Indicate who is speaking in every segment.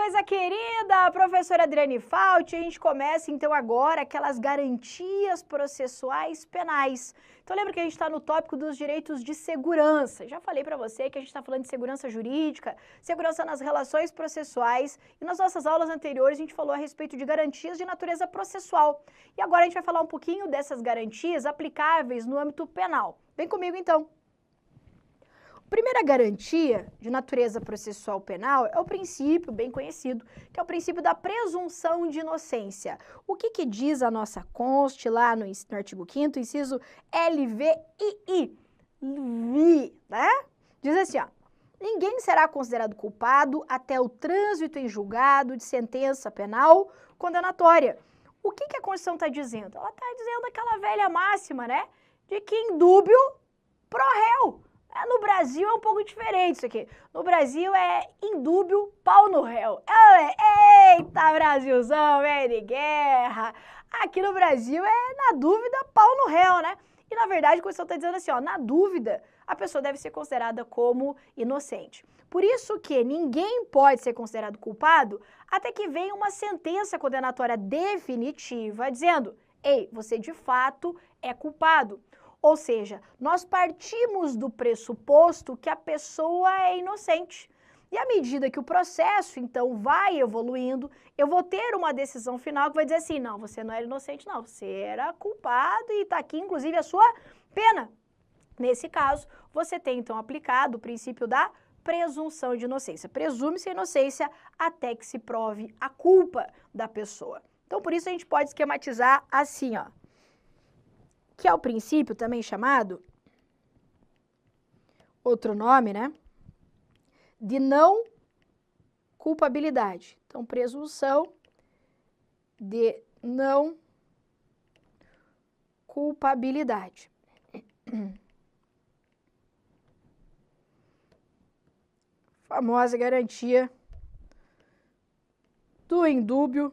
Speaker 1: coisa querida, professora Adriane Fauci, a gente começa então agora aquelas garantias processuais penais. Então lembra que a gente está no tópico dos direitos de segurança. Já falei para você que a gente está falando de segurança jurídica, segurança nas relações processuais e nas nossas aulas anteriores a gente falou a respeito de garantias de natureza processual. E agora a gente vai falar um pouquinho dessas garantias aplicáveis no âmbito penal. Vem comigo então. Primeira garantia de natureza processual penal é o princípio bem conhecido, que é o princípio da presunção de inocência. O que diz a nossa conste lá no artigo 5º, inciso LVII, né? Diz assim, ó, ninguém será considerado culpado até o trânsito em julgado de sentença penal condenatória. O que a Constituição está dizendo? Ela está dizendo aquela velha máxima, né? De que indúbio pro réu. No Brasil é um pouco diferente isso aqui. No Brasil é indúbio, pau no réu. Eita, Brasilzão, velho de guerra. Aqui no Brasil é, na dúvida, pau no réu, né? E, na verdade, a Constituição está dizendo assim, ó, na dúvida, a pessoa deve ser considerada como inocente. Por isso que ninguém pode ser considerado culpado até que venha uma sentença condenatória definitiva dizendo, ei, você de fato é culpado. Ou seja, nós partimos do pressuposto que a pessoa é inocente. E à medida que o processo, então, vai evoluindo, eu vou ter uma decisão final que vai dizer assim, não, você não era inocente, não, você era culpado e está aqui, inclusive, a sua pena. Nesse caso, você tem, então, aplicado o princípio da presunção de inocência. Presume-se a inocência até que se prove a culpa da pessoa. Então, por isso, a gente pode esquematizar assim, ó. Que é o princípio também chamado, outro nome, né, de não culpabilidade. Então, presunção de não culpabilidade. Famosa garantia do indúbio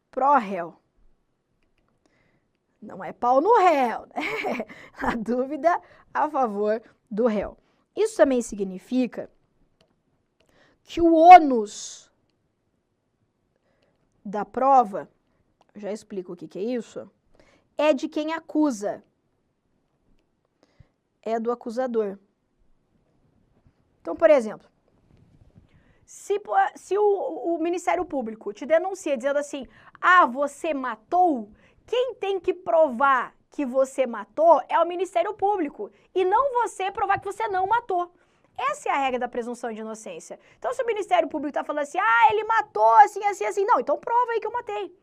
Speaker 1: pro réu. Não é pau no réu, né? A dúvida a favor do réu. Isso também significa que o ônus da prova, já explico o que é isso, é de quem acusa, é do acusador. Então, por exemplo, se o Ministério Público te denuncia dizendo assim, ah, você matou, quem tem que provar que você matou é o Ministério Público e não você provar que você não matou. Essa é a regra da presunção de inocência. Então, se o Ministério Público está falando assim, ah, ele matou assim, assim, assim, não, então prova aí que eu matei.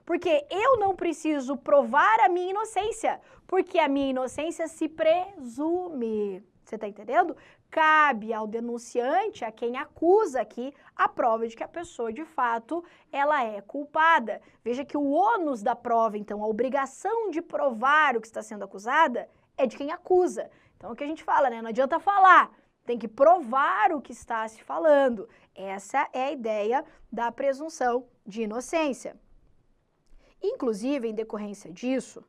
Speaker 1: Porque eu não preciso provar a minha inocência, porque a minha inocência se presume. Você está entendendo? Cabe ao denunciante, a quem acusa aqui, a prova de que a pessoa, de fato, ela é culpada. Veja que o ônus da prova, então, a obrigação de provar o que está sendo acusada, é de quem acusa. Então, é o que a gente fala, né? Não adianta falar, tem que provar o que está se falando. Essa é a ideia da presunção de inocência. Inclusive, em decorrência disso,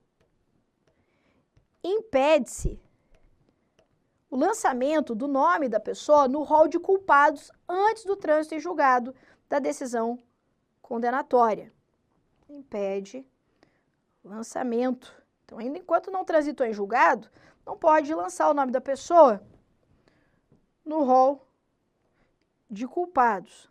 Speaker 1: impede-se o lançamento do nome da pessoa no rol de culpados antes do trânsito em julgado da decisão condenatória. Impede o lançamento. Então, ainda enquanto não transitou em julgado, não pode lançar o nome da pessoa no rol de culpados.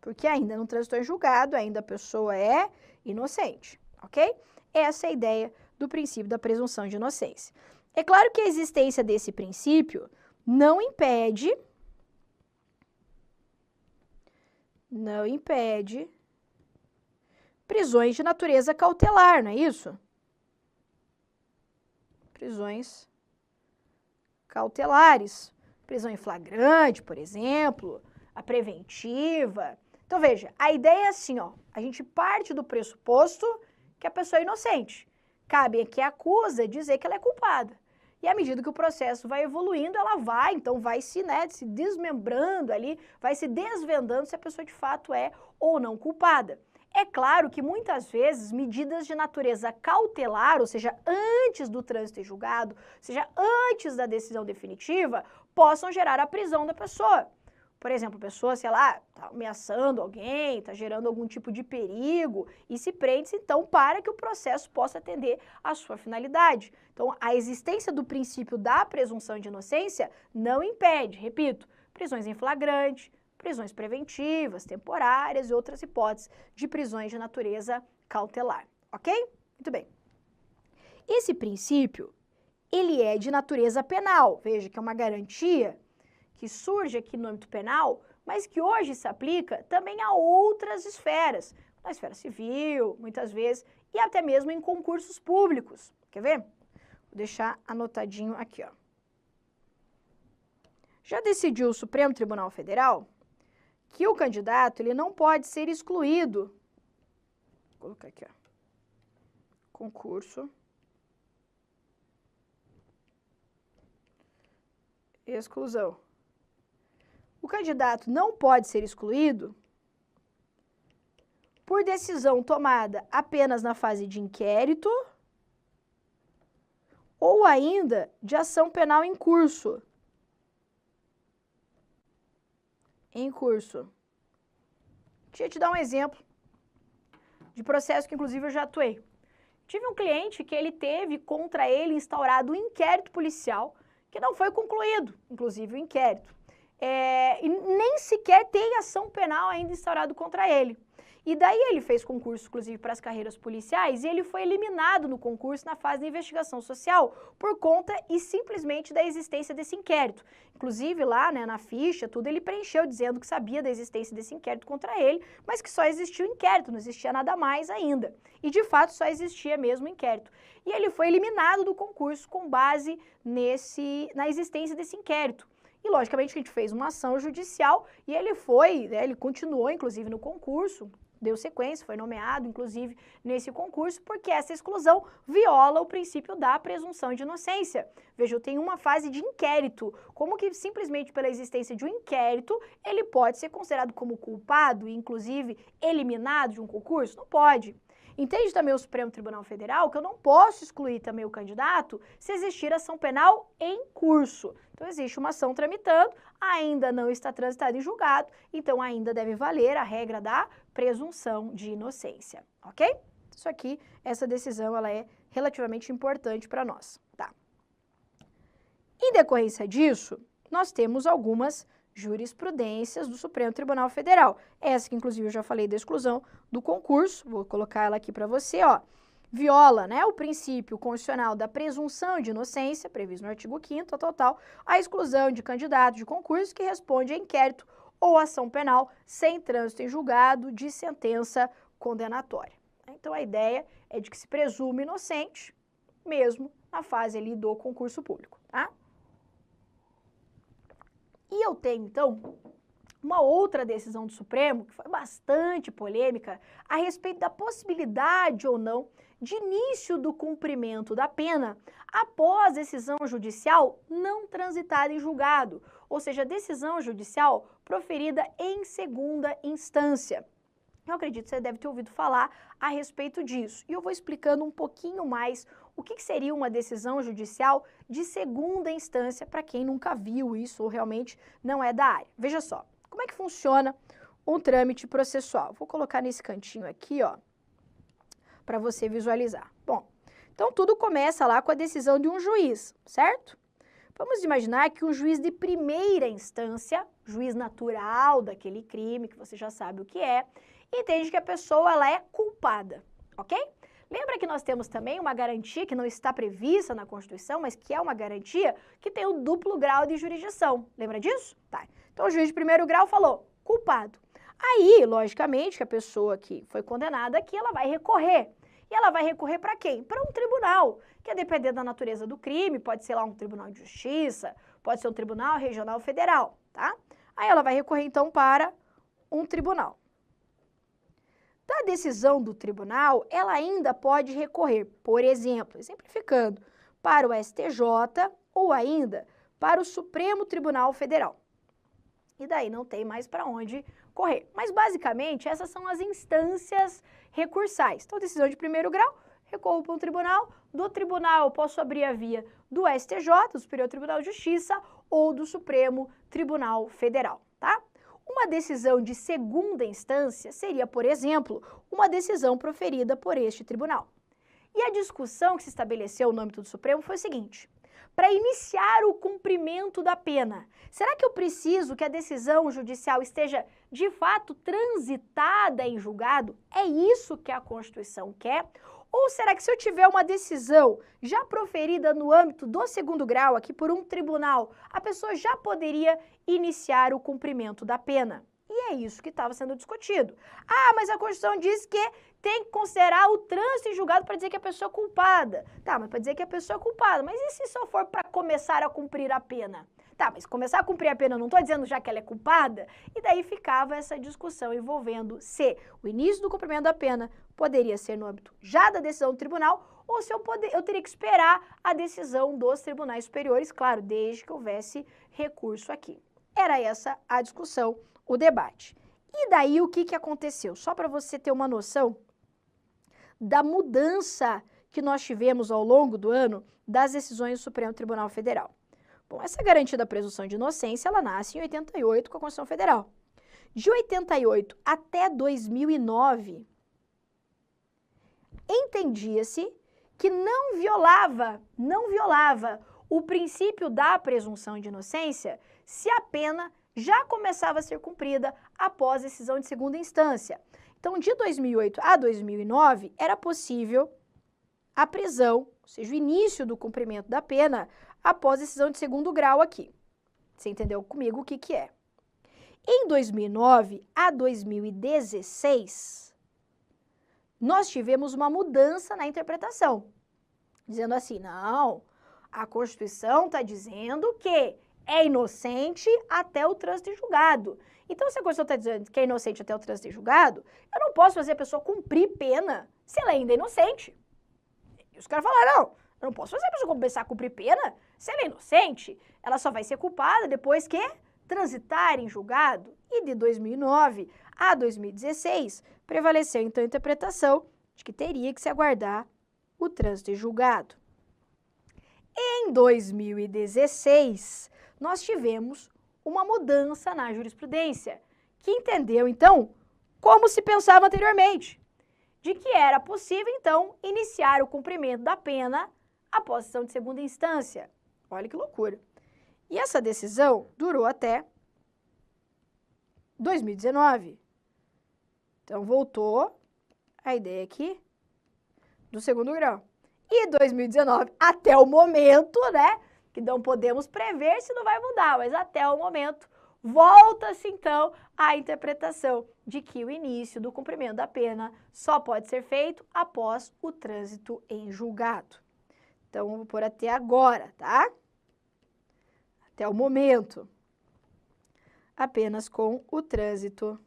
Speaker 1: Porque ainda não transitou em julgado, ainda a pessoa é inocente, ok? Essa é a ideia do princípio da presunção de inocência. É claro que a existência desse princípio não impede prisões de natureza cautelar, não é isso? Prisões cautelares, prisão em flagrante, por exemplo, a preventiva. Então, veja, a ideia é assim, ó, a gente parte do pressuposto que a pessoa é inocente. Cabe a quem acusa dizer que ela é culpada. E à medida que o processo vai evoluindo, ela vai, então vai se desmembrando ali, vai se desvendando se a pessoa de fato é ou não culpada. É claro que muitas vezes medidas de natureza cautelar, ou seja, antes do trânsito em julgado, ou seja, antes da decisão definitiva, possam gerar a prisão da pessoa. Por exemplo, a pessoa, sei lá, está ameaçando alguém, está gerando algum tipo de perigo e se prende, então, para que o processo possa atender à sua finalidade. Então, a existência do princípio da presunção de inocência não impede, repito, prisões em flagrante, prisões preventivas, temporárias e outras hipóteses de prisões de natureza cautelar, ok? Muito bem. Esse princípio, ele é de natureza penal, veja que é uma garantia que surge aqui no âmbito penal, mas que hoje se aplica também a outras esferas, na esfera civil, muitas vezes, e até mesmo em concursos públicos. Quer ver? Vou deixar anotadinho aqui, ó. Já decidiu o Supremo Tribunal Federal que o candidato ele não pode ser excluído. Vou colocar aqui, ó. Concurso. Exclusão. O candidato não pode ser excluído por decisão tomada apenas na fase de inquérito ou ainda de ação penal em curso. Em curso. Deixa eu te dar um exemplo de processo que, inclusive, eu já atuei. Tive um cliente que ele teve contra ele instaurado um inquérito policial que não foi concluído, inclusive o inquérito. E nem sequer tem ação penal ainda instaurado contra ele. E daí ele fez concurso, inclusive, para as carreiras policiais e ele foi eliminado no concurso na fase de investigação social por conta e simplesmente da existência desse inquérito. Inclusive lá, né, na ficha, tudo ele preencheu dizendo que sabia da existência desse inquérito contra ele, mas que só existia o inquérito, não existia nada mais ainda. E de fato só existia mesmo o inquérito. E ele foi eliminado do concurso com base na existência desse inquérito. E, logicamente, a gente fez uma ação judicial e ele foi, né, ele continuou, inclusive, no concurso, deu sequência, foi nomeado, inclusive, nesse concurso, porque essa exclusão viola o princípio da presunção de inocência. Veja, eu tenho uma fase de inquérito. Como que, simplesmente pela existência de um inquérito, ele pode ser considerado como culpado e, inclusive, eliminado de um concurso? Não pode. Entende também o Supremo Tribunal Federal que eu não posso excluir também o candidato se existir ação penal em curso. Então, existe uma ação tramitando, ainda não está transitada em julgado, então ainda deve valer a regra da presunção de inocência, ok? Isso aqui, essa decisão, ela é relativamente importante para nós, tá? Em decorrência disso, nós temos algumas jurisprudências do Supremo Tribunal Federal. Essa que, inclusive, eu já falei da exclusão do concurso, vou colocar ela aqui para você, ó. Viola, né, o princípio constitucional da presunção de inocência, previsto no artigo 5º, tal, a exclusão de candidato de concurso que responde a inquérito ou ação penal sem trânsito em julgado de sentença condenatória. Então, a ideia é de que se presume inocente, mesmo na fase ali do concurso público, tá? E eu tenho, então, uma outra decisão do Supremo, que foi bastante polêmica, a respeito da possibilidade ou não de início do cumprimento da pena após decisão judicial não transitada em julgado, ou seja, decisão judicial proferida em segunda instância. Eu acredito que você deve ter ouvido falar a respeito disso. E eu vou explicando um pouquinho mais o que seria uma decisão judicial de segunda instância para quem nunca viu isso ou realmente não é da área. Veja só, como é que funciona um trâmite processual? Vou colocar nesse cantinho aqui, ó, para você visualizar. Bom, então tudo começa lá com a decisão de um juiz, certo? Vamos imaginar que um juiz de primeira instância, juiz natural daquele crime, que você já sabe o que é, entende que a pessoa ela é culpada, ok? Lembra que nós temos também uma garantia que não está prevista na Constituição, mas que é uma garantia que tem o duplo grau de jurisdição. Lembra disso? Tá. Então, o juiz de primeiro grau falou, culpado. Aí, logicamente, que a pessoa que foi condenada aqui, ela vai recorrer. E ela vai recorrer para quem? Para um tribunal, que a depender da natureza do crime, pode ser lá um tribunal de justiça, pode ser um tribunal regional federal, tá? Aí ela vai recorrer, então, para um tribunal. Da decisão do tribunal, ela ainda pode recorrer, por exemplo, exemplificando, para o STJ ou ainda para o Supremo Tribunal Federal. E daí não tem mais para onde correr. Mas, basicamente, essas são as instâncias recursais. Então, decisão de primeiro grau, recorro para um tribunal, do tribunal eu posso abrir a via do STJ, do Superior Tribunal de Justiça, ou do Supremo Tribunal Federal, tá? Uma decisão de segunda instância seria, por exemplo, uma decisão proferida por este tribunal. E a discussão que se estabeleceu no âmbito do Supremo foi o seguinte: para iniciar o cumprimento da pena, será que eu preciso que a decisão judicial esteja de fato transitada em julgado? É isso que a Constituição quer? Ou será que se eu tiver uma decisão já proferida no âmbito do segundo grau, aqui por um tribunal, a pessoa já poderia iniciar o cumprimento da pena? E é isso que estava sendo discutido. Ah, mas a Constituição diz que tem que considerar o trânsito em julgado para dizer que a pessoa é culpada. Tá, mas para dizer que a pessoa é culpada. Mas e se só for para começar a cumprir a pena? Tá, mas começar a cumprir a pena, eu não estou dizendo já que ela é culpada? E daí ficava essa discussão envolvendo se o início do cumprimento da pena poderia ser no âmbito já da decisão do tribunal ou se eu teria que esperar a decisão dos tribunais superiores, claro, desde que houvesse recurso aqui. Era essa a discussão, o debate. E daí o que aconteceu? Só para você ter uma noção da mudança que nós tivemos ao longo do ano das decisões do Supremo Tribunal Federal. Bom, essa garantia da presunção de inocência, ela nasce em 88 com a Constituição Federal. De 88 até 2009, entendia-se que não violava o princípio da presunção de inocência se a pena já começava a ser cumprida após decisão de segunda instância. Então, de 2008 a 2009, era possível a prisão, ou seja, o início do cumprimento da pena, após decisão de segundo grau aqui. Você entendeu comigo o que é? Em 2009 a 2016, nós tivemos uma mudança na interpretação, dizendo assim, não, a Constituição está dizendo que é inocente até o trânsito em julgado. Então, se a Constituição está dizendo que é inocente até o trânsito em julgado, eu não posso fazer a pessoa cumprir pena se ela ainda é inocente. E os caras falaram, não, eu não posso fazer a pessoa começar a cumprir pena se ela é inocente. Ela só vai ser culpada depois que transitar em julgado. E de 2009 a 2016, prevaleceu então a interpretação de que teria que se aguardar o trânsito em julgado. Em 2016, nós tivemos uma mudança na jurisprudência, que entendeu, então, como se pensava anteriormente, de que era possível, então, iniciar o cumprimento da pena após decisão de segunda instância. Olha que loucura. E essa decisão durou até 2019. Então, voltou a ideia aqui do segundo grau. E 2019, até o momento, né, que não podemos prever se não vai mudar, mas até o momento, volta-se então à interpretação de que o início do cumprimento da pena só pode ser feito após o trânsito em julgado. Então, vou pôr até agora, tá? Até o momento. Apenas com o trânsito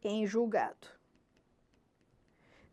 Speaker 1: em julgado.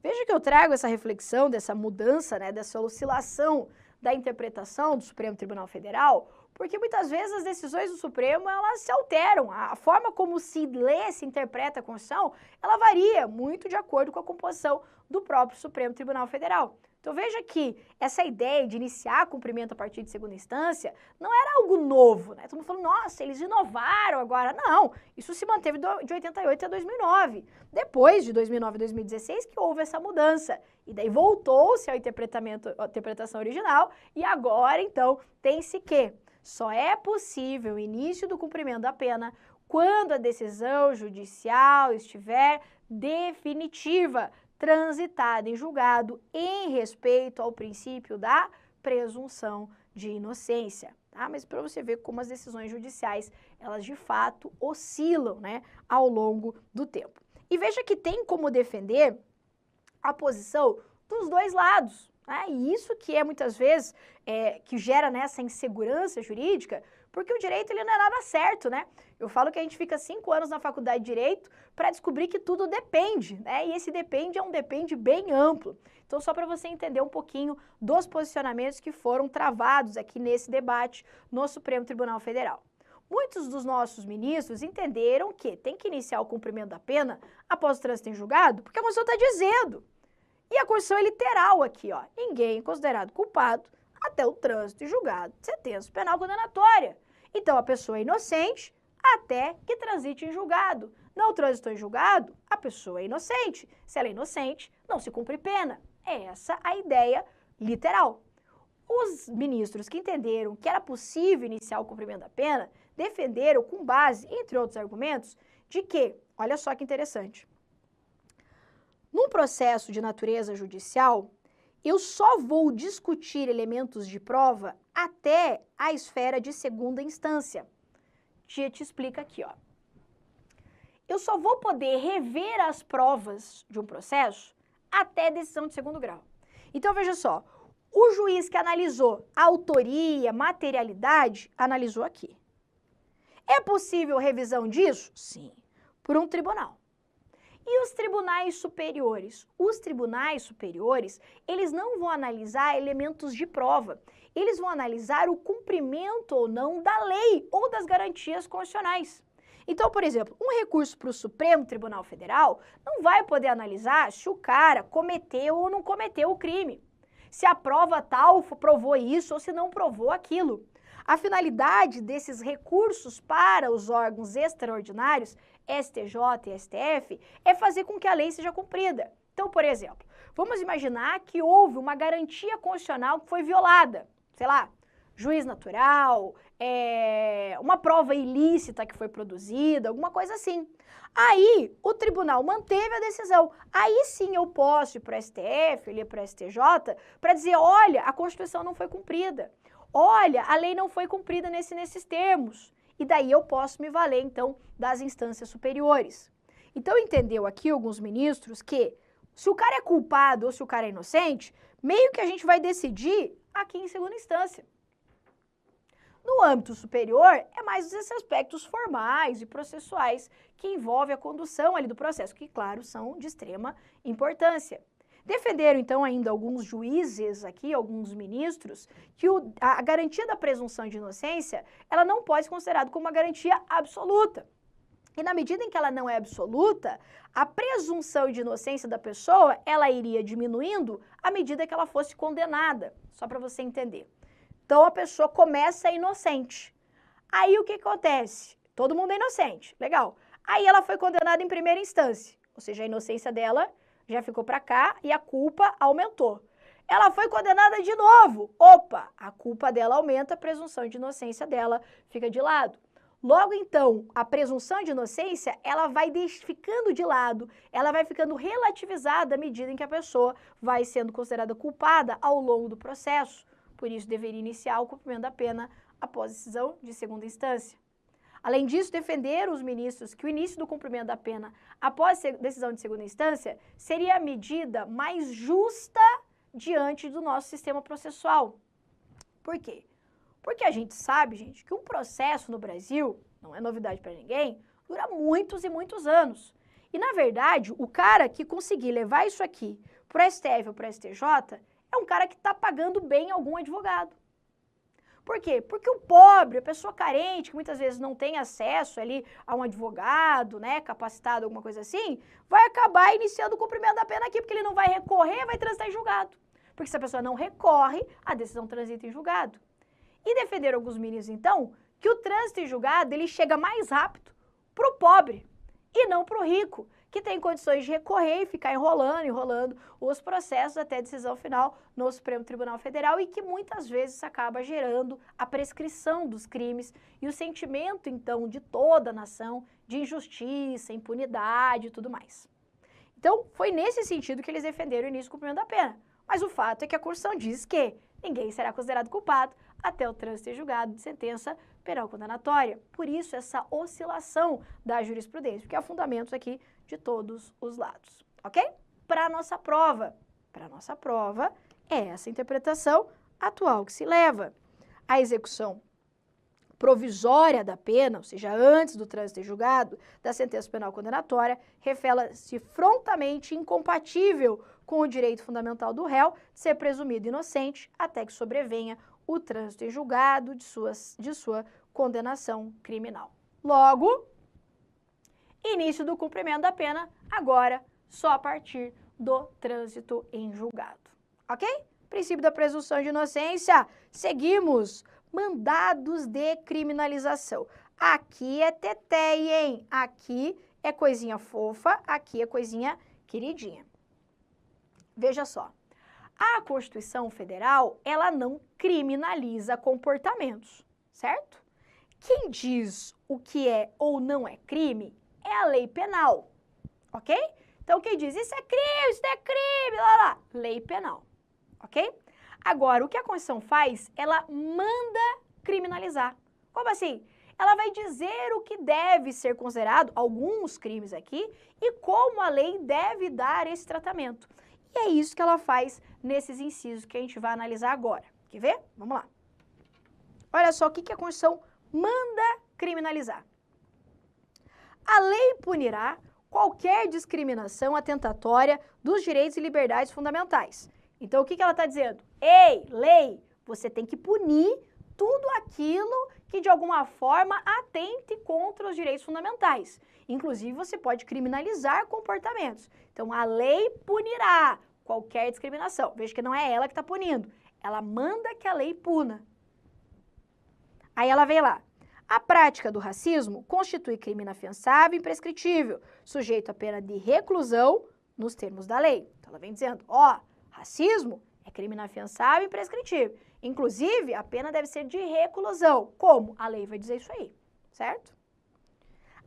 Speaker 1: Veja que eu trago essa reflexão dessa mudança, né, dessa oscilação da interpretação do Supremo Tribunal Federal, porque muitas vezes as decisões do Supremo, elas se alteram. A forma como se lê, se interpreta a Constituição, ela varia muito de acordo com a composição do próprio Supremo Tribunal Federal. Então veja que essa ideia de iniciar cumprimento a partir de segunda instância não era algo novo, né? Todo mundo falando, nossa, eles inovaram agora. Não, isso se manteve de 88 a 2009. Depois de 2009 a 2016 que houve essa mudança. E daí voltou-se à interpretação original e agora, então, tem-se que só é possível o início do cumprimento da pena quando a decisão judicial estiver definitiva, transitada em julgado em respeito ao princípio da presunção de inocência, tá? Mas para você ver como as decisões judiciais, elas de fato oscilam, né, ao longo do tempo. E veja que tem como defender a posição dos dois lados, né? E isso que é muitas vezes, que gera nessa insegurança jurídica, porque o direito ele não é nada certo, né? Eu falo que a gente fica 5 anos na faculdade de Direito para descobrir que tudo depende, né? E esse depende é um depende bem amplo. Então, só para você entender um pouquinho dos posicionamentos que foram travados aqui nesse debate no Supremo Tribunal Federal. Muitos dos nossos ministros entenderam que tem que iniciar o cumprimento da pena após o trânsito em julgado, porque a Constituição está dizendo. E a Constituição é literal aqui, ó. Ninguém é considerado culpado até o trânsito em julgado de sentença penal condenatória. Então, a pessoa é inocente até que transite em julgado. Não transitou em julgado, a pessoa é inocente. Se ela é inocente, não se cumpre pena. É essa a ideia literal. Os ministros que entenderam que era possível iniciar o cumprimento da pena defenderam com base, entre outros argumentos, de que, olha só que interessante, num processo de natureza judicial, eu só vou discutir elementos de prova até a esfera de segunda instância. Tia te explica aqui, ó. Eu só vou poder rever as provas de um processo até decisão de segundo grau. Então, veja só, o juiz que analisou a autoria, materialidade, analisou aqui. É possível revisão disso? Sim, por um tribunal. E os tribunais superiores? Os tribunais superiores, eles não vão analisar elementos de prova. Eles vão analisar o cumprimento ou não da lei ou das garantias constitucionais. Então, por exemplo, um recurso para o Supremo Tribunal Federal não vai poder analisar se o cara cometeu ou não cometeu o crime. Se a prova tal provou isso ou se não provou aquilo. A finalidade desses recursos para os órgãos extraordinários, STJ e STF, é fazer com que a lei seja cumprida. Então, por exemplo, vamos imaginar que houve uma garantia constitucional que foi violada. Sei lá, juiz natural, uma prova ilícita que foi produzida, alguma coisa assim. Aí, o tribunal manteve a decisão. Aí sim eu posso ir para o STF, ir para o STJ, para dizer, olha, a Constituição não foi cumprida. Olha, a lei não foi cumprida nesses termos. E daí eu posso me valer, então, das instâncias superiores. Então, entendeu aqui alguns ministros que se o cara é culpado ou se o cara é inocente, meio que a gente vai decidir aqui em segunda instância. No âmbito superior, é mais esses aspectos formais e processuais que envolvem a condução ali do processo, que, claro, são de extrema importância. Defenderam, então, ainda alguns juízes aqui, alguns ministros, que a garantia da presunção de inocência, ela não pode ser considerada como uma garantia absoluta. E na medida em que ela não é absoluta, a presunção de inocência da pessoa, ela iria diminuindo à medida que ela fosse condenada, só para você entender. Então, a pessoa começa inocente. Aí, o que acontece? Todo mundo é inocente, legal. Aí, ela foi condenada em primeira instância, ou seja, a inocência dela já ficou para cá e a culpa aumentou. Ela foi condenada de novo. Opa, a culpa dela aumenta, a presunção de inocência dela fica de lado. Logo então, a presunção de inocência, ela vai ficando de lado, ela vai ficando relativizada à medida em que a pessoa vai sendo considerada culpada ao longo do processo. Por isso, deveria iniciar o cumprimento da pena após decisão de segunda instância. Além disso, defenderam os ministros que o início do cumprimento da pena após decisão de segunda instância seria a medida mais justa diante do nosso sistema processual. Por quê? Porque a gente sabe, gente, que um processo no Brasil, não é novidade para ninguém, dura muitos e muitos anos. E, na verdade, o cara que conseguir levar isso aqui para o STF ou para o STJ é um cara que está pagando bem algum advogado. Por quê? Porque o pobre, a pessoa carente, que muitas vezes não tem acesso ali a um advogado, né, capacitado, alguma coisa assim, vai acabar iniciando o cumprimento da pena aqui, porque ele não vai recorrer, vai transitar em julgado. Porque se a pessoa não recorre, a decisão transita em julgado. E defenderam alguns ministros, então, que o trânsito em julgado, ele chega mais rápido para o pobre e não para o rico, que tem condições de recorrer e ficar enrolando os processos até a decisão final no Supremo Tribunal Federal e que muitas vezes acaba gerando a prescrição dos crimes e o sentimento, então, de toda a nação de injustiça, impunidade e tudo mais. Então, foi nesse sentido que eles defenderam o início do cumprimento da pena. Mas o fato é que a Constituição diz que ninguém será considerado culpado até o trânsito em julgado de sentença penal condenatória. Por isso, essa oscilação da jurisprudência, porque há fundamentos aqui de todos os lados, ok? Para a nossa prova. Para a nossa prova, é essa interpretação atual que se leva. A execução provisória da pena, ou seja, antes do trânsito em julgado da sentença penal condenatória, revela-se frontalmente incompatível com o direito fundamental do réu de ser presumido inocente até que sobrevenha o trânsito em julgado de sua condenação criminal. Logo, início do cumprimento da pena, agora só a partir do trânsito em julgado. Ok? Princípio da presunção de inocência. Seguimos. Mandados de criminalização. Aqui é teteia, hein? Aqui é coisinha fofa, aqui é coisinha queridinha. Veja só. A Constituição Federal, ela não criminaliza comportamentos, certo? Quem diz o que é ou não é crime é a lei penal, ok? Então, quem diz isso é crime, lá, lei penal, ok? Agora, o que a Constituição faz, ela manda criminalizar. Como assim? Ela vai dizer o que deve ser considerado, alguns crimes aqui, e como a lei deve dar esse tratamento. E é isso que ela faz nesses incisos que a gente vai analisar agora. Quer ver? Vamos lá. Olha só o que a Constituição manda criminalizar. A lei punirá qualquer discriminação atentatória dos direitos e liberdades fundamentais. Então, o que ela está dizendo? Ei, lei, você tem que punir tudo aquilo que de alguma forma atente contra os direitos fundamentais. Inclusive, você pode criminalizar comportamentos. Então, a lei punirá qualquer discriminação. Veja que não é ela que está punindo. Ela manda que a lei puna. Aí ela vem lá. A prática do racismo constitui crime inafiançável e imprescritível, sujeito à pena de reclusão nos termos da lei. Então, ela vem dizendo, ó, racismo é crime inafiançável e imprescritível. Inclusive, a pena deve ser de reclusão. Como? A lei vai dizer isso aí, certo?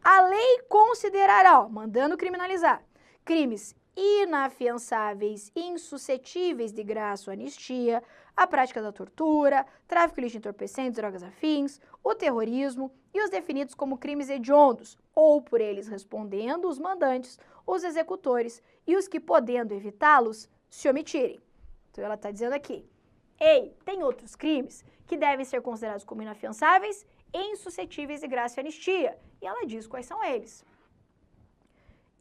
Speaker 1: A lei considerará, ó, mandando criminalizar, crimes inafiançáveis, insuscetíveis de graça ou anistia, a prática da tortura, tráfico ilícito de entorpecentes, drogas afins, o terrorismo e os definidos como crimes hediondos, ou por eles respondendo os mandantes, os executores e os que, podendo evitá-los, se omitirem. Então, ela está dizendo aqui, ei, tem outros crimes que devem ser considerados como inafiançáveis e insuscetíveis de graça e anistia. E ela diz quais são eles.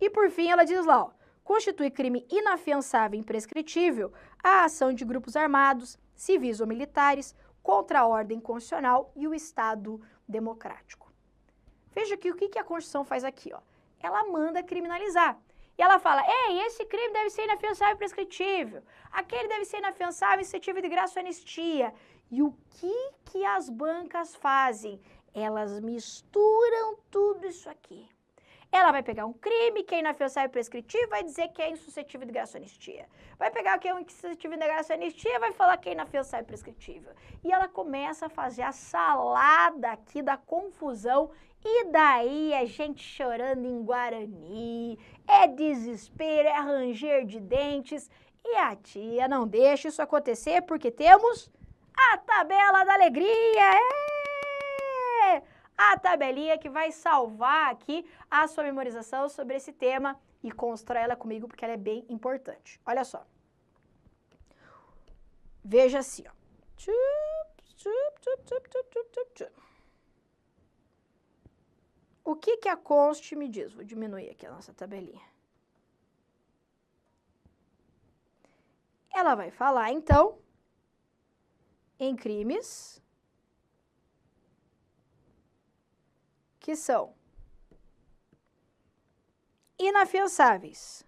Speaker 1: E, por fim, ela diz lá, ó, constitui crime inafiançável e imprescritível a ação de grupos armados, civis ou militares, contra a ordem constitucional e o Estado democrático. Veja aqui o que a Constituição faz aqui, ó. Ela manda criminalizar. E ela fala, ei, esse crime deve ser inafiançável e prescritível, aquele deve ser inafiançável e suscetível de graça ou anistia. E o que as bancas fazem? Elas misturam tudo isso aqui. Ela vai pegar um crime que é inafiançável e prescritível e vai dizer que é insuscetível de graça ou anistia. Vai pegar o que é insuscetível de graça ou anistia e vai falar que é inafiançável e prescritível. E ela começa a fazer a salada aqui da confusão. E daí é gente chorando em Guarani, é desespero, é ranger de dentes. E a tia não deixa isso acontecer porque temos a tabela da alegria. A tabelinha que vai salvar aqui a sua memorização sobre esse tema e constrói ela comigo porque ela é bem importante. Olha só. Veja assim, ó. O que a Const me diz? Vou diminuir aqui a nossa tabelinha. Ela vai falar, então, em crimes que são inafiançáveis.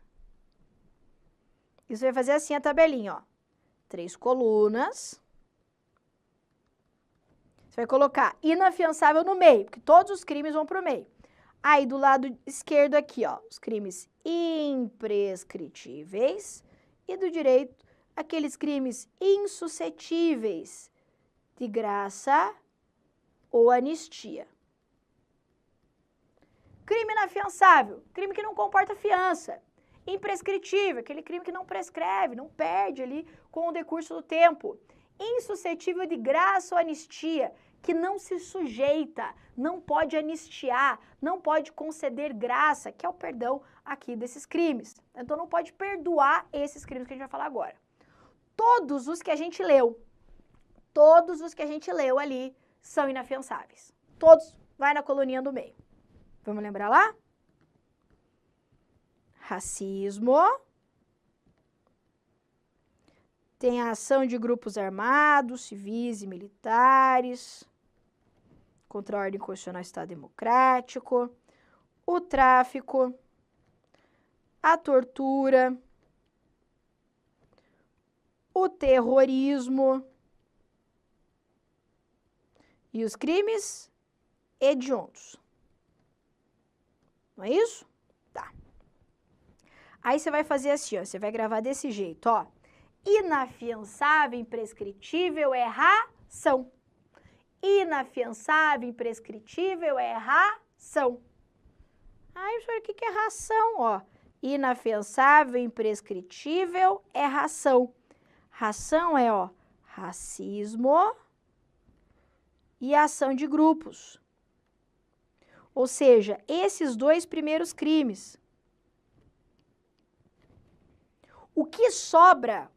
Speaker 1: Isso vai fazer assim a tabelinha, ó. 3 colunas. Você vai colocar inafiançável no meio, porque todos os crimes vão para o meio. Aí, do lado esquerdo aqui, ó, os crimes imprescritíveis. E do direito, aqueles crimes insuscetíveis de graça ou anistia. Crime inafiançável, crime que não comporta fiança. Imprescritível, aquele crime que não prescreve, não perde ali com o decurso do tempo. Insuscetível de graça ou anistia, que não se sujeita, não pode anistiar, não pode conceder graça, que é o perdão aqui desses crimes. Então, não pode perdoar esses crimes que a gente vai falar agora. Todos os que a gente leu ali são inafiançáveis. Todos, vai na coluninha do meio. Vamos lembrar lá? Racismo. Tem a ação de grupos armados, civis e militares, contra a ordem constitucional e Estado democrático, o tráfico, a tortura, o terrorismo e os crimes hediondos. Não é isso? Tá. Aí você vai fazer assim, ó, você vai gravar desse jeito, ó. Inafiançável, imprescritível é ração. Inafiançável, imprescritível é ração. Aí, o que é ração, ó? Inafiançável, imprescritível é ração. Ração é, ó, racismo e ação de grupos. Ou seja, esses dois primeiros crimes. O que sobra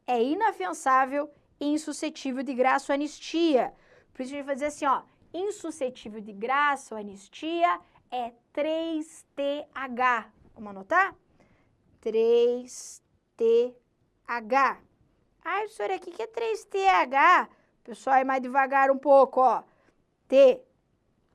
Speaker 1: é inafiançável e insuscetível de graça ou anistia. Por isso a gente vai dizer assim, ó, insuscetível de graça ou anistia é 3TH. Vamos anotar? 3TH. Ai, professora, o que é 3TH? Pessoal, é mais devagar um pouco, ó. T,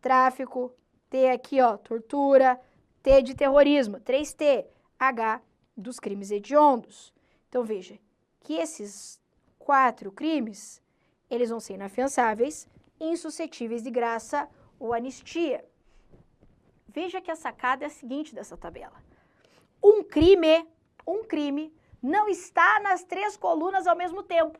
Speaker 1: tráfico. T aqui, ó, tortura. T de terrorismo. 3T. H dos crimes hediondos. Então, veja que esses 4 crimes, eles vão ser inafiançáveis, insuscetíveis de graça ou anistia. Veja que a sacada é a seguinte dessa tabela. Um crime não está nas 3 colunas ao mesmo tempo.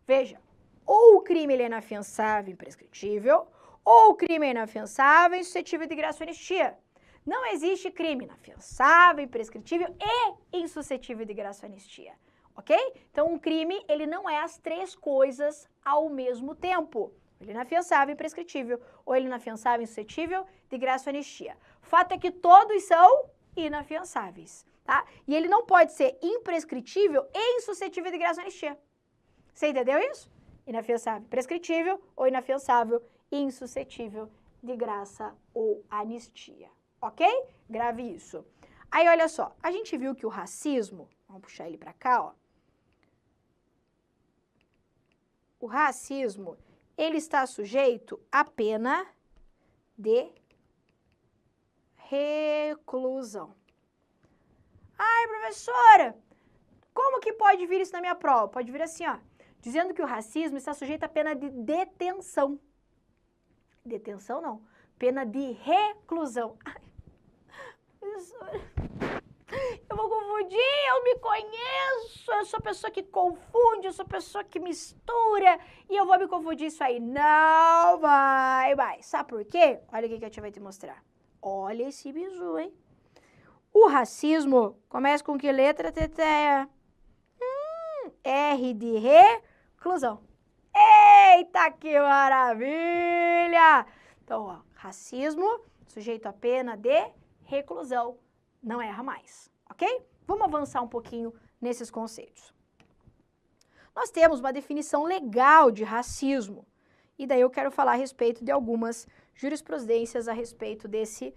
Speaker 1: Veja, ou o crime ele é inafiançável, imprescritível, ou o crime é inafiançável, insuscetível de graça ou anistia. Não existe crime inafiançável, imprescritível e insuscetível de graça ou anistia, ok? Então, um crime, ele não é as 3 coisas ao mesmo tempo. Ele é inafiançável, imprescritível, ou ele é inafiançável, insuscetível de graça ou anistia. O fato é que todos são inafiançáveis, tá? E ele não pode ser imprescritível e insuscetível de graça ou anistia. Você entendeu isso? Inafiançável, prescritível ou inafiançável e insuscetível de graça ou anistia. Ok? Grave isso. Aí, olha só, a gente viu que o racismo, vamos puxar ele para cá, ó. O racismo, ele está sujeito à pena de reclusão. Ai, professora, como que pode vir isso na minha prova? Pode vir assim, ó, dizendo que o racismo está sujeito à pena de detenção. Detenção não, pena de reclusão. Ai, professora, eu vou confundir, eu me conheço, eu sou pessoa que confunde, eu sou pessoa que mistura, e eu vou me confundir isso aí. Não vai. Sabe por quê? Olha o que a tia vai te mostrar. Olha esse bizu, hein? O racismo começa com que letra, Teteia? R de reclusão. Eita, que maravilha! Então, ó, racismo, sujeito à pena de reclusão. Não erra mais, ok? Vamos avançar um pouquinho nesses conceitos. Nós temos uma definição legal de racismo. E daí eu quero falar a respeito de algumas jurisprudências a respeito desse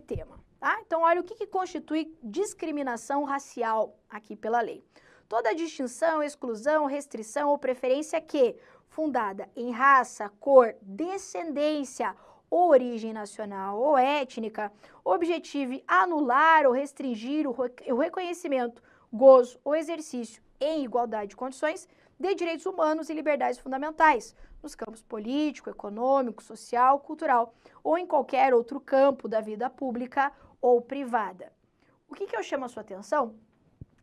Speaker 1: tema. Tá? Então, olha o que constitui discriminação racial aqui pela lei. Toda distinção, exclusão, restrição ou preferência que, fundada em raça, cor, descendência, origem nacional ou étnica, objetive anular ou restringir o reconhecimento, gozo ou exercício em igualdade de condições de direitos humanos e liberdades fundamentais, nos campos político, econômico, social, cultural ou em qualquer outro campo da vida pública ou privada. O que eu chamo a sua atenção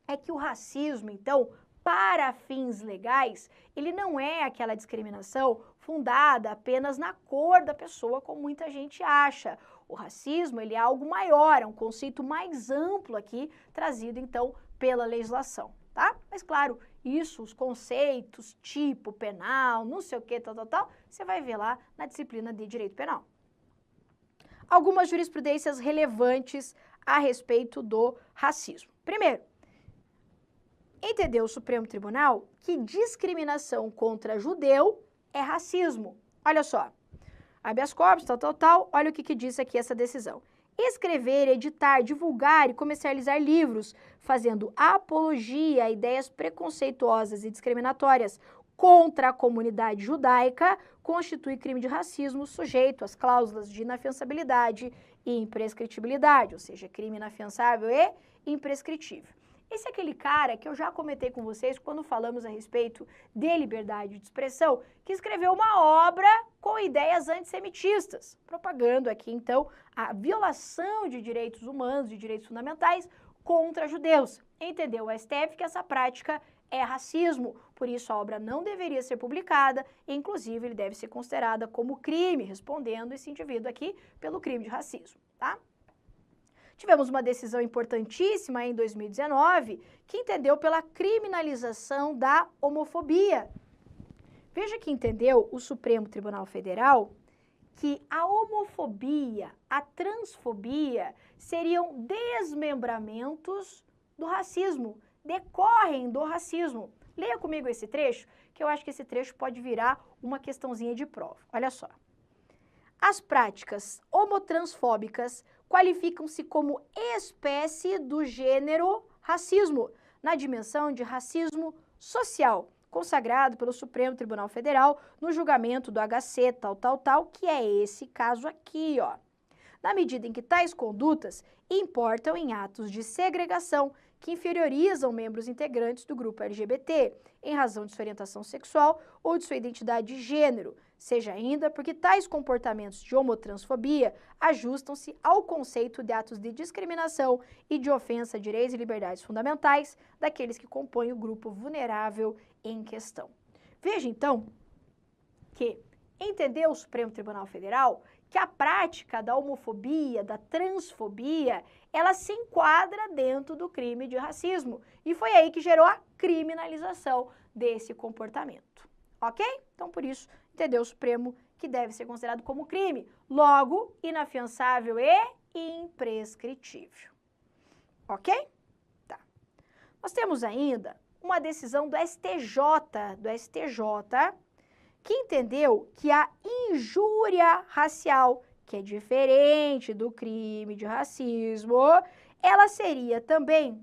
Speaker 1: é que o racismo, então, para fins legais, ele não é aquela discriminação fundada apenas na cor da pessoa, como muita gente acha. O racismo, ele é algo maior, é um conceito mais amplo aqui, trazido, então, pela legislação, tá? Mas, claro, isso, os conceitos, tipo penal, não sei o que, tal, você vai ver lá na disciplina de direito penal. Algumas jurisprudências relevantes a respeito do racismo. Primeiro, entendeu o Supremo Tribunal que discriminação contra judeu é racismo. Olha só, habeas corpus, tal, olha o que diz aqui essa decisão. Escrever, editar, divulgar e comercializar livros, fazendo apologia a ideias preconceituosas e discriminatórias contra a comunidade judaica constitui crime de racismo sujeito às cláusulas de inafiançabilidade e imprescritibilidade, ou seja, crime inafiançável e imprescritível. Esse é aquele cara que eu já comentei com vocês quando falamos a respeito de liberdade de expressão, que escreveu uma obra com ideias antissemitistas, propagando aqui, então, a violação de direitos humanos, de direitos fundamentais contra judeus. Entendeu o STF que essa prática é racismo, por isso a obra não deveria ser publicada, e inclusive ele deve ser considerada como crime, respondendo esse indivíduo aqui pelo crime de racismo, tá? Tivemos uma decisão importantíssima em 2019, que entendeu pela criminalização da homofobia. Veja que entendeu o Supremo Tribunal Federal que a homofobia, a transfobia seriam desmembramentos do racismo, decorrem do racismo. Leia comigo esse trecho, que eu acho que esse trecho pode virar uma questãozinha de prova. Olha só. As práticas homotransfóbicas qualificam-se como espécie do gênero racismo, na dimensão de racismo social, consagrado pelo Supremo Tribunal Federal no julgamento do HC tal, que é esse caso aqui, ó. Na medida em que tais condutas importam em atos de segregação que inferiorizam membros integrantes do grupo LGBT, em razão de sua orientação sexual ou de sua identidade de gênero, seja ainda porque tais comportamentos de homotransfobia ajustam-se ao conceito de atos de discriminação e de ofensa a direitos e liberdades fundamentais daqueles que compõem o grupo vulnerável em questão. Veja, então, que entendeu o Supremo Tribunal Federal que a prática da homofobia, da transfobia, ela se enquadra dentro do crime de racismo. E foi aí que gerou a criminalização desse comportamento. Ok? Então, por isso, entendeu o Supremo que deve ser considerado como crime. Logo, inafiançável e imprescritível. Ok? Tá. Nós temos ainda uma decisão do STJ, que entendeu que a injúria racial, que é diferente do crime de racismo, ela seria também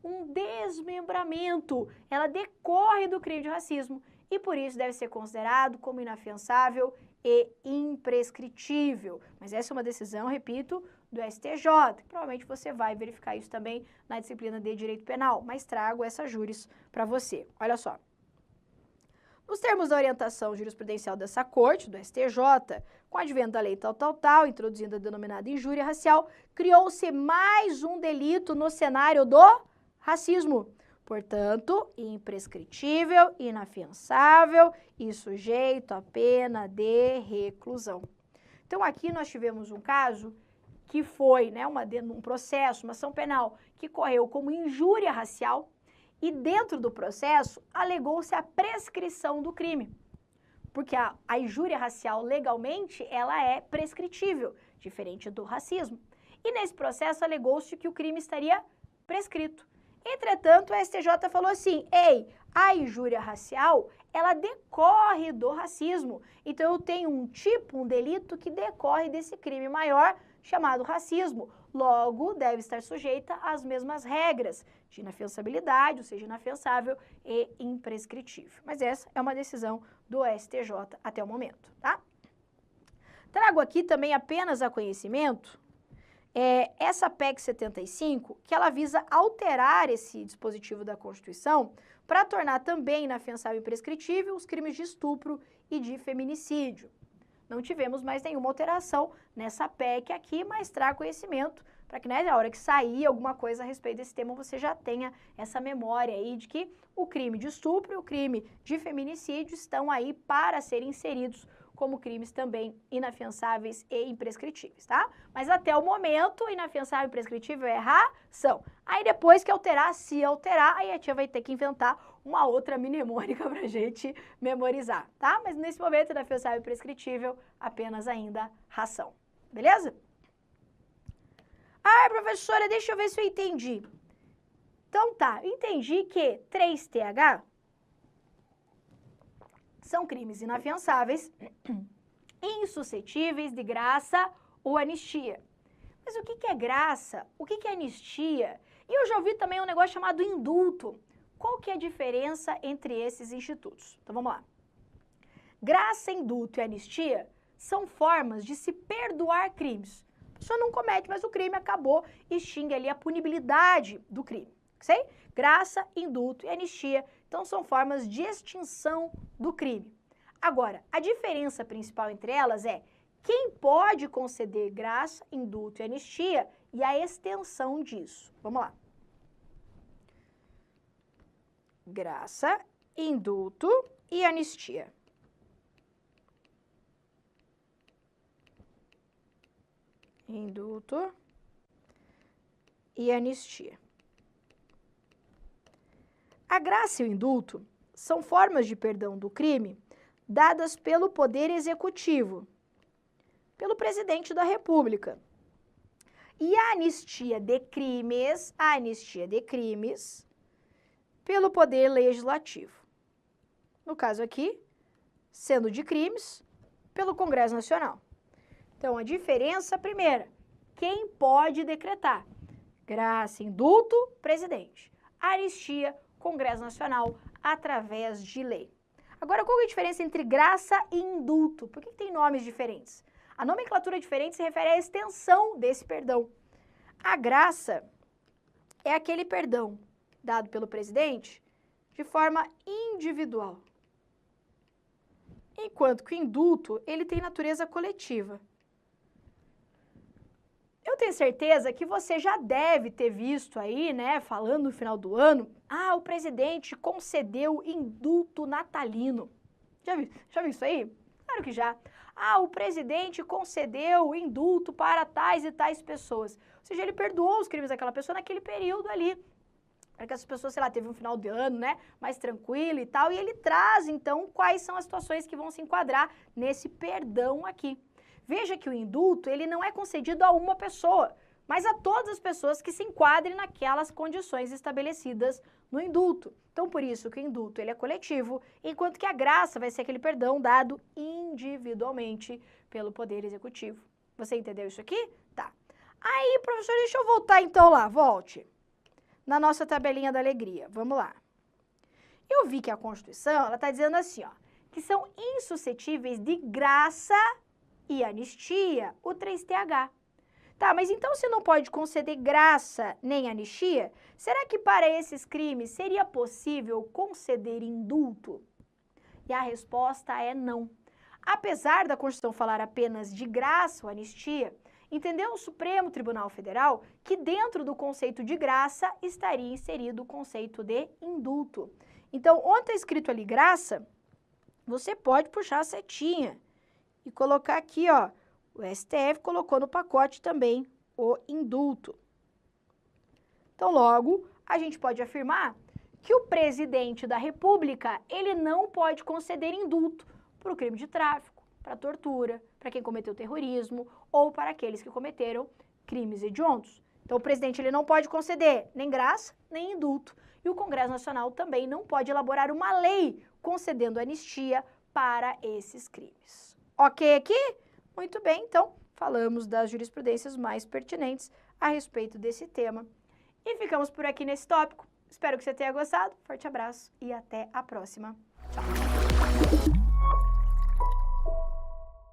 Speaker 1: um desmembramento, ela decorre do crime de racismo e por isso deve ser considerado como inafiançável e imprescritível. Mas essa é uma decisão, repito, do STJ. Provavelmente você vai verificar isso também na disciplina de Direito Penal, mas trago essa júris para você. Olha só. Nos termos da orientação jurisprudencial dessa corte, do STJ, com o advento da lei tal, introduzindo a denominada injúria racial, criou-se mais um delito no cenário do racismo. Portanto, imprescritível, inafiançável e sujeito à pena de reclusão. Então, aqui nós tivemos um caso que foi, né, um processo, uma ação penal, que correu como injúria racial, e dentro do processo, alegou-se a prescrição do crime. Porque a injúria racial, legalmente, ela é prescritível, diferente do racismo. E nesse processo, alegou-se que o crime estaria prescrito. Entretanto, o STJ falou assim, ei, a injúria racial, ela decorre do racismo. Então, eu tenho um delito que decorre desse crime maior, chamado racismo. Logo, deve estar sujeita às mesmas regras de inafiançabilidade, ou seja, inafiançável e imprescritível. Mas essa é uma decisão do STJ até o momento, tá? Trago aqui também apenas a conhecimento essa PEC 75, que ela visa alterar esse dispositivo da Constituição para tornar também inafiançável e imprescritível os crimes de estupro e de feminicídio. Não tivemos mais nenhuma alteração nessa PEC aqui, mas trago conhecimento para que, né, na hora que sair alguma coisa a respeito desse tema, você já tenha essa memória aí de que o crime de estupro e o crime de feminicídio estão aí para serem inseridos como crimes também inafiançáveis e imprescritíveis, tá? Mas até o momento, inafiançável e imprescritível é ração. Aí depois que alterar, se alterar, aí a tia vai ter que inventar uma outra mnemônica pra gente memorizar, tá? Mas nesse momento, inafiançável e imprescritível, apenas ainda ração. Beleza? Ah, professora, deixa eu ver se eu entendi. Então tá, eu entendi que 3TH são crimes inafiançáveis, insuscetíveis de graça ou anistia. Mas o que é graça? O que é anistia? E eu já ouvi também um negócio chamado indulto. Qual que é a diferença entre esses institutos? Então vamos lá. Graça, indulto e anistia são formas de se perdoar crimes. A pessoa não comete, mas o crime acabou e extingue ali a punibilidade do crime. Sei? Graça, indulto e anistia, então são formas de extinção do crime. Agora, a diferença principal entre elas é quem pode conceder graça, indulto e anistia e a extensão disso. Vamos lá. Graça, indulto e anistia. Indulto e anistia. A graça e o indulto são formas de perdão do crime dadas pelo Poder Executivo, pelo Presidente da República. E a anistia de crimes, pelo Poder Legislativo. No caso aqui, sendo de crimes, pelo Congresso Nacional. Então, a diferença, primeira, quem pode decretar? Graça, indulto, presidente. Anistia, Congresso Nacional, através de lei. Agora, qual é a diferença entre graça e indulto? Por que tem nomes diferentes? A nomenclatura diferente se refere à extensão desse perdão. A graça é aquele perdão dado pelo presidente de forma individual. Enquanto que o indulto, ele tem natureza coletiva. Eu tenho certeza que você já deve ter visto aí, né, falando no final do ano, o presidente concedeu indulto natalino. Já viu isso aí? Claro que já. O presidente concedeu indulto para tais e tais pessoas. Ou seja, ele perdoou os crimes daquela pessoa naquele período ali. Para que as pessoas, sei lá, teve um final de ano, né, mais tranquilo e tal, e ele traz, então, quais são as situações que vão se enquadrar nesse perdão aqui. Veja que o indulto, ele não é concedido a uma pessoa, mas a todas as pessoas que se enquadrem naquelas condições estabelecidas no indulto. Então, por isso que o indulto, ele é coletivo, enquanto que a graça vai ser aquele perdão dado individualmente pelo Poder Executivo. Você entendeu isso aqui? Tá. Aí, professor, deixa eu voltar então lá, volte. Na nossa tabelinha da alegria, vamos lá. Eu vi que a Constituição, ela está dizendo assim, ó, que são insuscetíveis de graça e anistia, o 3TH. Tá, mas então se não pode conceder graça nem anistia, será que para esses crimes seria possível conceder indulto? E a resposta é não. Apesar da Constituição falar apenas de graça ou anistia, entendeu o Supremo Tribunal Federal que dentro do conceito de graça estaria inserido o conceito de indulto. Então, onde está escrito ali graça, você pode puxar a setinha e colocar aqui, ó, o STF colocou no pacote também o indulto. Então, logo, a gente pode afirmar que o presidente da República, ele não pode conceder indulto para o crime de tráfico, para tortura, para quem cometeu terrorismo ou para aqueles que cometeram crimes hediondos. Então, o presidente ele não pode conceder nem graça, nem indulto. E o Congresso Nacional também não pode elaborar uma lei concedendo anistia para esses crimes. Ok aqui? Muito bem, então, falamos das jurisprudências mais pertinentes a respeito desse tema. E ficamos por aqui nesse tópico. Espero que você tenha gostado. Forte abraço e até a próxima. Tchau!